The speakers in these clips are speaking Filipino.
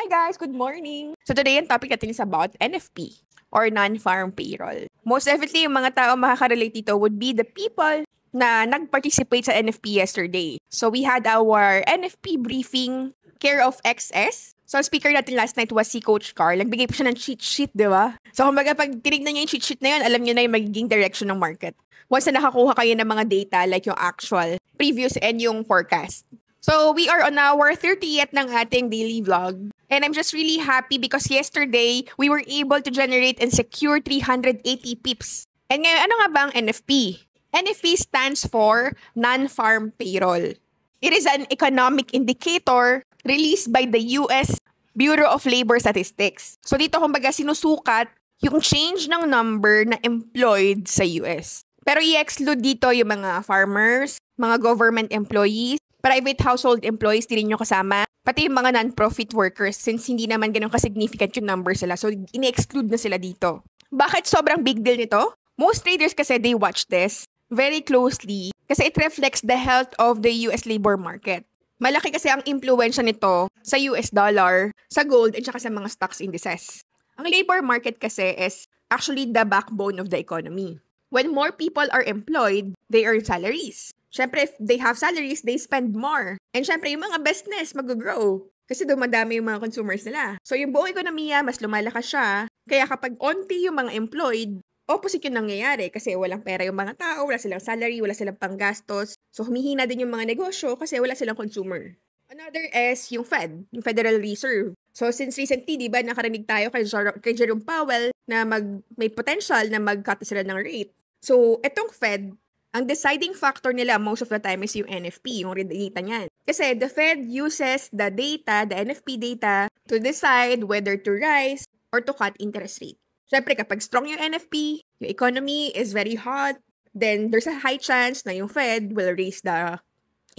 Hi guys, good morning! So today ang topic natin is about NFP or non-farm payroll. Most definitely yung mga tao makaka-relate dito would be the people na nag-participate sa NFP yesterday. So we had our NFP briefing care of XS. So ang speaker natin last night was si Coach Carl. Nagbigay po siya ng cheat sheet, di ba? So kumbaga pag tinignan niyo yung cheat sheet na yun, alam niyo na yung magiging direction ng market. Once na nakakuha kayo ng mga data like yung actual, previous, and yung forecast. So we are on our 30th ng ating daily vlog. And I'm just really happy because yesterday, we were able to generate and secure 380 pips. And ngayon, ano nga ba ang NFP? NFP stands for Non-Farm Payroll. It is an economic indicator released by the US Bureau of Labor Statistics. So dito kumbaga sinusukat yung change ng number na employed sa US. Pero i-exclude dito yung mga farmers, mga government employees, private household employees, di rin nyo kasama. Pati yung mga non-profit workers since hindi naman ganun ka-significant yung number sila. So, ini-exclude na sila dito. Bakit sobrang big deal nito? Most traders kasi they watch this very closely kasi it reflects the health of the US labor market. Malaki kasi ang impluwensya nito sa US dollar, sa gold, at saka sa mga stocks indices. Ang labor market kasi is actually the backbone of the economy. When more people are employed, they earn salaries. Siyempre, if they have salaries, they spend more. And siyempre, yung mga business mag-grow. Kasi dumadami yung mga consumers nila. So, yung buong ekonomiya, mas lumalakas siya. Kaya kapag onti yung mga employed, opposite yung nangyayari. Kasi walang pera yung mga tao, wala silang salary, wala silang panggastos. So, humihina din yung mga negosyo kasi wala silang consumer. Another is yung Fed, yung Federal Reserve. So, since recently, di ba, nakarinig tayo kay Jerome Powell na may potential na mag-cut sila ng rate. So, etong Fed, ang deciding factor nila most of the time is yung NFP, yung data niyan. Kasi the Fed uses the data, the NFP data, to decide whether to rise or to cut interest rate. Siyempre, kapag strong yung NFP, yung economy is very hot, then there's a high chance na yung Fed will raise the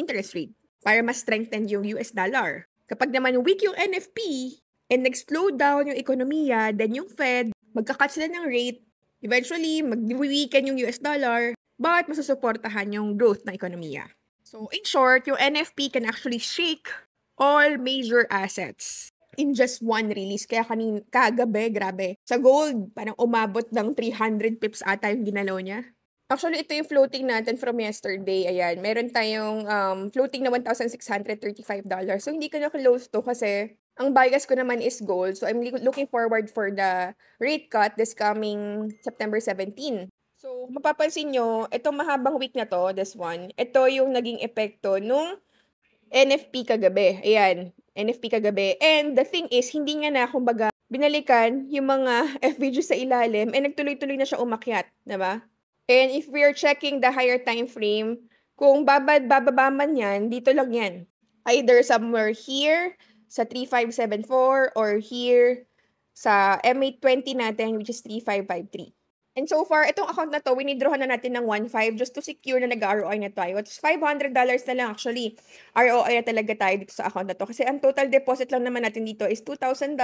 interest rate para mas strengthen yung US dollar. Kapag naman weak yung NFP and nag-slow down yung ekonomiya, then yung Fed, magka-cut sila ng rate, eventually, mag-weaken yung US dollar, but masusuportahan yung growth ng ekonomiya. So, in short, yung NFP can actually shake all major assets in just one release. Kaya kagabi, grabe. Sa gold, parang umabot ng 300 pips ata yung ginalaw niya. Actually, ito yung floating natin from yesterday. Ayan, meron tayong floating na $1,635. So, hindi ko na-close to kasi ang bias ko naman is gold. So, I'm looking forward for the rate cut this coming September 17. So, mapapansin nyo, itong mahabang week na to, this one, ito yung naging epekto nung NFP kagabi. Ayan, NFP kagabi. And the thing is, hindi nga na, kumbaga, binalikan yung mga FVG sa ilalim, and nagtuloy-tuloy na siya umakyat, diba? And if we are checking the higher time frame, kung bababa man yan, dito lang yan. Either somewhere here, sa 3574, or here, sa M820 natin, which is 3553. And so far, itong account na to, winidraw na natin ng 1.5 just to secure na nag-ROI na tayo. It's $500 na lang actually. ROI na talaga tayo dito sa account na to. Kasi ang total deposit lang naman natin dito is $2,000.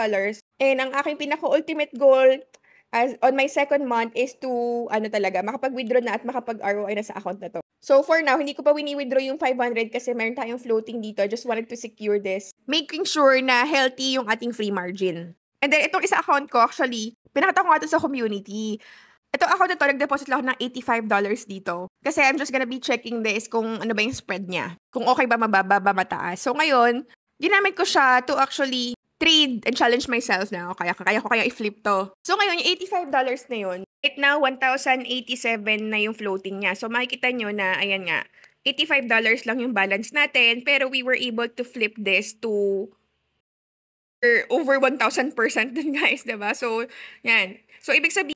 And ang aking pinaka-ultimate goal on my second month is to, makapag-withdraw na at makapag-ROI na sa account na to. So for now, hindi ko pa wini-withdraw yung 500 kasi meron tayong floating dito. I just wanted to secure this. Making sure na healthy yung ating free margin. And then itong isa account ko actually, pinakita ko nga ito sa community. Ito ako na to, nag-deposit lang ako ng $85 dito. Kasi I'm just gonna be checking this kung ano ba yung spread niya. Kung okay ba, mababa ba, mataas. So ngayon, ginamit ko siya to actually trade and challenge myself na. Kaya ko i-flip to. So ngayon, yung $85 na yun, right now, 1,087 na yung floating niya. So makikita nyo na, ayan nga, $85 lang yung balance natin. Pero we were able to flip this to over 1,000% dun guys, diba? So, yan. So, ibig sabihin,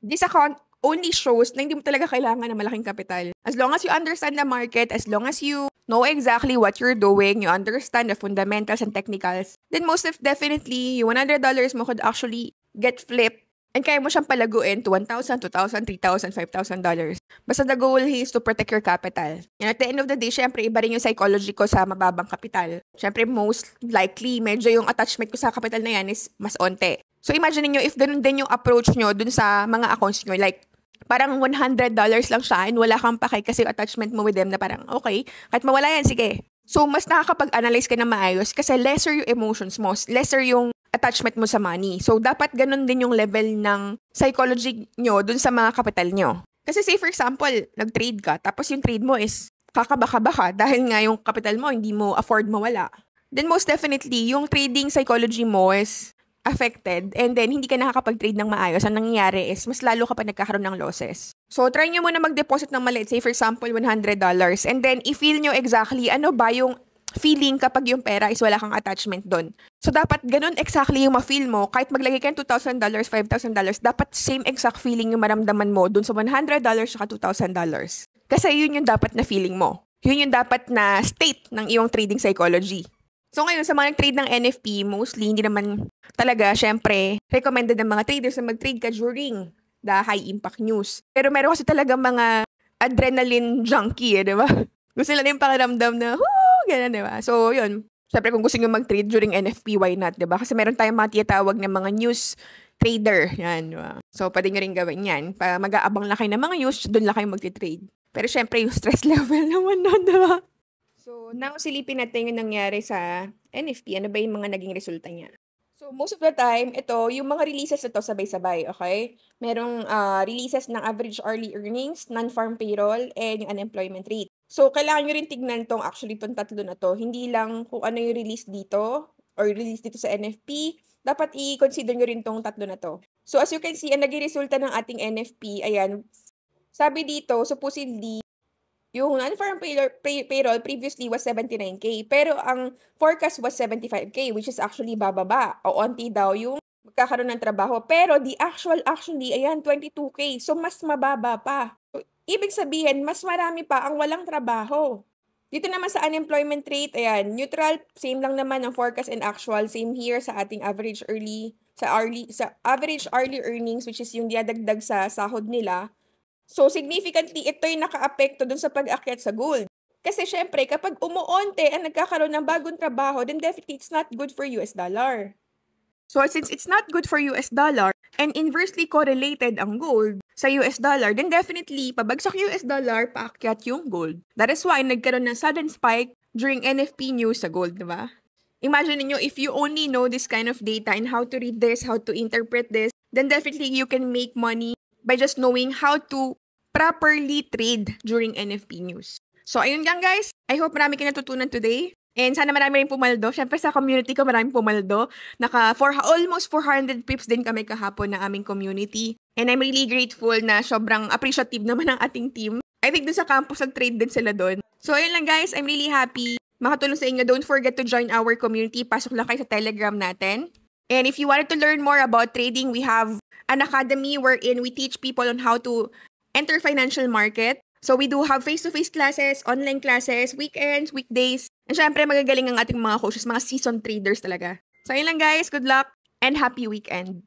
this account only shows na hindi mo talaga kailangan ng malaking kapital. As long as you understand the market, as long as you know exactly what you're doing, you understand the fundamentals and technicals, then most definitely, yung $100 mo could actually get flipped and kaya mo siyang palaguin to $1,000, $2,000, $3,000, $5,000. Basta the goal is to protect your capital. And at the end of the day, syempre, iba rin yung psychology ko sa mababang kapital. Syempre, most likely, medyo yung attachment ko sa capital na yan is mas onte. So, imagine niyo if ganun din yung approach nyo dun sa mga accounts nyo. Like, parang $100 lang siya and wala kang pakay kasi attachment mo with them na parang, okay, kahit mawala yan, sige. So, mas nakakapag-analyze ka na maayos kasi lesser yung emotions mo, lesser yung attachment mo sa money. So, dapat ganun din yung level ng psychology nyo dun sa mga kapital nyo. Kasi say for example, nag-trade ka, tapos yung trade mo is kakabaka-baka dahil nga yung kapital mo hindi mo afford mawala. Then most definitely, yung trading psychology mo is affected and then hindi ka nakakapag-trade ng maayos. Ang nangyayari is mas lalo ka pa nagkakaroon ng losses. So, try nyo muna mag-deposit ng maliit. Say for example, $100. And then, i-feel nyo exactly ano ba yung feeling kapag yung pera is wala kang attachment doon. So, dapat ganun exactly yung ma-feel mo. Kahit maglagay ka ng $2,000, $5,000, dapat same exact feeling yung maramdaman mo doon sa $100 saka $2,000. Kasi yun yung dapat na feeling mo. Yun yung dapat na state ng iyong trading psychology. So ngayon, sa mga nag-trade ng NFP, mostly hindi naman talaga, syempre, recommended ng mga traders na mag-trade ka during the high-impact news. Pero meron kasi talaga mga adrenaline junkie, di ba? Gusto nila yung pakiramdam na, whoo, gano'n, di ba? So, yun. Syempre, kung gusto nyo mag-trade during NFP, why not, di ba? Kasi meron tayong mga tiyatawag ng mga news trader. Yan, di ba? So, pwede nyo rin gawin yan. Mag-aabang lang kayo ng mga news, doon lang kayo mag-trade. Pero syempre, yung stress level naman nun, di ba? So, now silipin natin yung nangyari sa NFP. Ano ba yung mga naging resulta niya? So, most of the time, ito, yung mga releases ito sabay-sabay, okay? Merong releases ng average hourly earnings, non-farm payroll, and yung unemployment rate. So, kailangan nyo rin tignan tong tatlo na to. Hindi lang kung ano yung release dito or release dito sa NFP. Dapat i-consider nyo rin tong tatlo na to. So, as you can see, ang naging resulta ng ating NFP, ayan, sabi dito, supposedly, yung non-farm payroll previously was 79K, pero ang forecast was 75K, which is actually bababa. O onti daw yung magkakaroon ng trabaho. Pero the actually, ayan, 22K. So, mas mababa pa. So, ibig sabihin, mas marami pa ang walang trabaho. Dito naman sa unemployment rate, ayan, neutral, same lang naman ang forecast and actual. Same here sa ating average average hourly earnings, which is yung diadagdag sa sahod nila. So, significantly, ito'y naka-apekto dun sa pag-akyat sa gold. Kasi syempre, kapag umuonte ang nagkakaroon ng bagong trabaho, then definitely it's not good for US dollar. So, since it's not good for US dollar, and inversely correlated ang gold sa US dollar, then definitely, pabagsak US dollar, paakyat yung gold. That is why nagkaroon ng sudden spike during NFP news sa gold, diba? Imagine niyo if you only know this kind of data and how to read this, how to interpret this, then definitely you can make money by just knowing how to properly trade during NFP news. So, ayun lang guys. I hope marami kayo natutunan today. And sana marami rin pumaldo. Siyempre sa community ko marami pumaldo. Almost 400 pips din kami kahapon na aming community. And I'm really grateful na sobrang appreciative naman ng ating team. I think dun sa campus nag-trade din sila dun. So, ayun lang guys. I'm really happy makatulong sa inyo. Don't forget to join our community. Pasok lang kayo sa Telegram natin. And if you wanted to learn more about trading, we have an academy wherein we teach people on how to enter financial market. So we do have face-to-face classes, online classes, weekends, weekdays. And syempre, magagaling ang ating mga coaches, mga seasoned traders talaga. So yun lang guys, good luck and happy weekend.